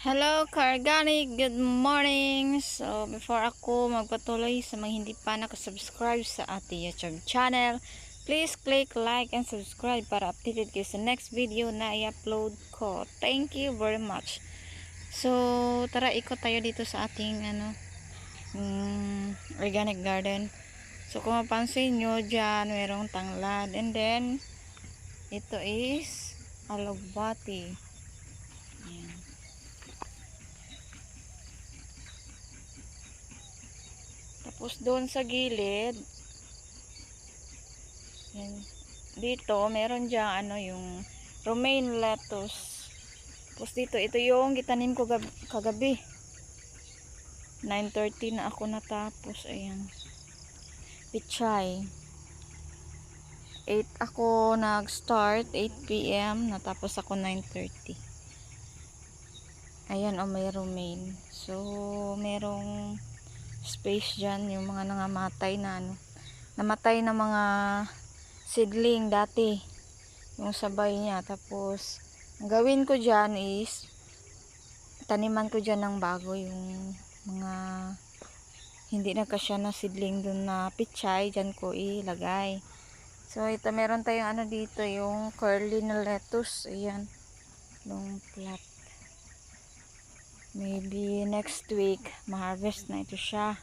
Hello, Kargani! Good morning! So, before ako magpatuloy sa mga hindi pa nakasubscribe sa ating YouTube channel, please click like and subscribe para updated kayo sa next video na i-upload ko. Thank you very much! So, tara ikot tayo dito sa ating organic garden. So, kung mapansin nyo, dyan mayroong tanglad. And then, ito is alugbati. Ayan. Tapos doon sa gilid, yan, dito meron dyan yung romaine lettuce. Tapos dito, ito yung gitanim ko kagabi. 9:30 na ako natapos. Ayan. Pichay. 8 ako nag-start, 8 PM. Natapos ako 9:30. Ayan, may romaine. So, merong space dyan, yung mga nangamatay na namatay na mga seedling dati, yung sabay niya. Tapos ang gawin ko dyan is taniman ko dyan ng bago yung mga hindi na kasya na seedling dun na pichay, dyan ko ilagay. So ito, meron tayong dito, yung curly na lettuce. Ayan, long plat. Maybe next week ma-harvest na ito siya.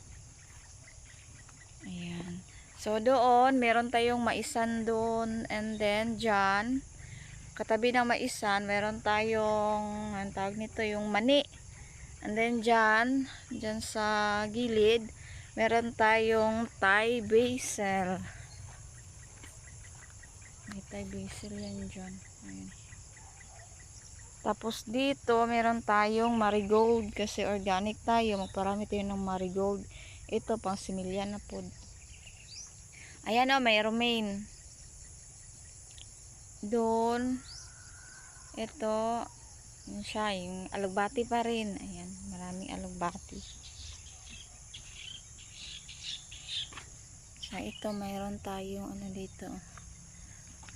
Ayan. So doon meron tayong maisan doon, and then dyan katabi ng maisan meron tayong, ang tawag nito, yung mani. And then dyan sa gilid meron tayong Thai basil. May Thai basil yan dyan. Ayan. Tapos dito meron tayong marigold, kasi organic tayo, magparami tayo ng marigold. Ito pang similya na po. Ayan may romaine doon. Ito, yun siya, yung alugbati pa rin. Ayan, maraming alugbati. So ito, mayroon tayong dito,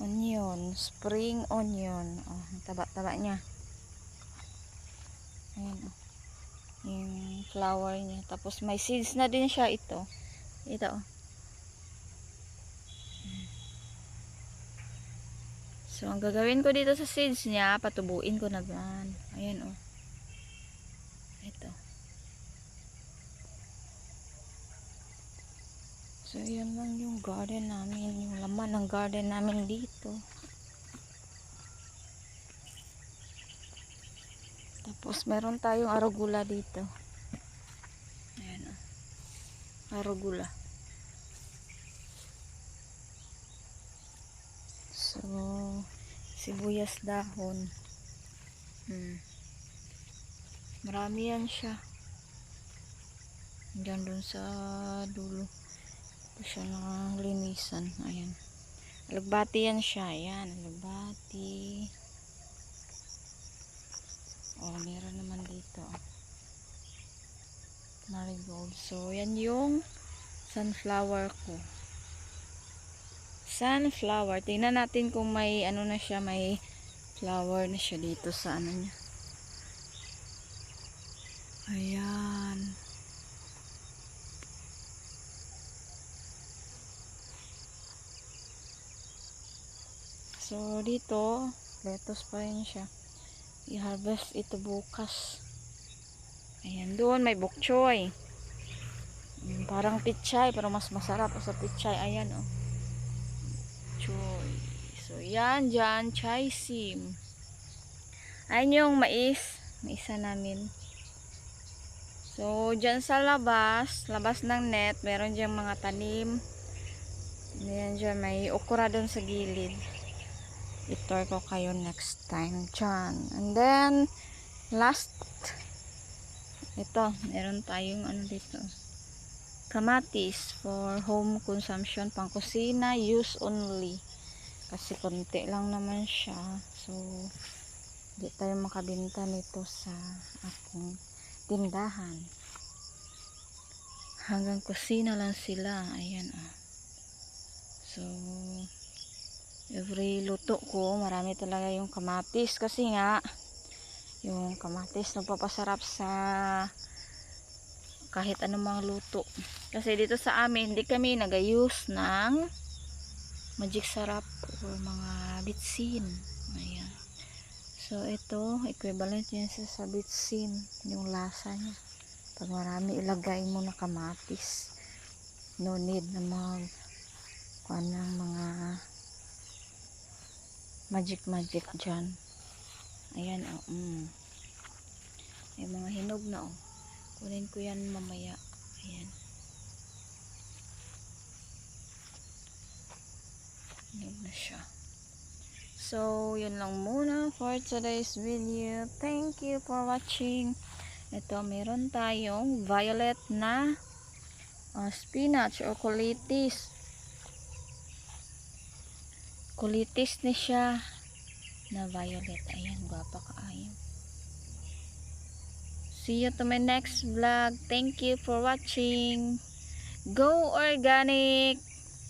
onion, spring onion. Oh, taba-taba niya. Ayan, yung flower niya. Tapos may seeds na din siya ito. Ito. So ang gagawin ko dito sa seeds niya, patubuin ko naman. Ayan ito. So yan lang yung garden namin, yung laman ng garden namin dito. Tapos meron tayong arugula dito. Ayan arugula. So sibuyas dahon. Marami yan siya. Diyan dun sa dulo. Ito siya ng linisan. Ayan. Alugbati yan siya. Ayan, alugbati. Meron naman dito. Marigold. So, yan yung sunflower ko. Sunflower. Tingnan natin kung may na siya, may flower na siya dito sa niya. Ayan. So, dito, lettuce pa rin siya. I-harvest ito bukas. Ayan, doon may bok choy. Parang pichay, pero mas masarap sa pichay. Ayan, choy. So, yan, dyan, chai sim. Ayan yung mais. Maisa namin. So, dyan sa labas ng net, meron dyan mga tanim. Ayan, dyan, may okra doon sa gilid. I-tour ko kayo next time dyan. And then last, ito, meron tayong dito, kamatis for home consumption, pang kusina, use only, kasi konti lang naman siya. So di tayo makabenta nito sa ating tindahan, hanggang kusina lang sila. Ayan so every luto ko marami talaga yung kamatis, kasi nga Yung kamatis nagpapasarap sa kahit anong mga luto. Kasi dito sa amin, hindi kami nag-use ng magic sarap or mga bitsin. Ayan. So, ito, equivalent yan sa bitsin. Yung lasa niya. Pag marami ilagay mo na kamatis, no need na kuha ng mga magic dyan. Ayan, oh. May mga hinog na, oh. Kunin ko yan mamaya. Ayan. Hinog na siya. So, yun lang muna for today's video. Thank you for watching. Ito, meron tayong violet na spinach or kulitis. Kulitis na siya na violet. Ayan, gwapa kaayo. See you to my next vlog. Thank you for watching. Go organic!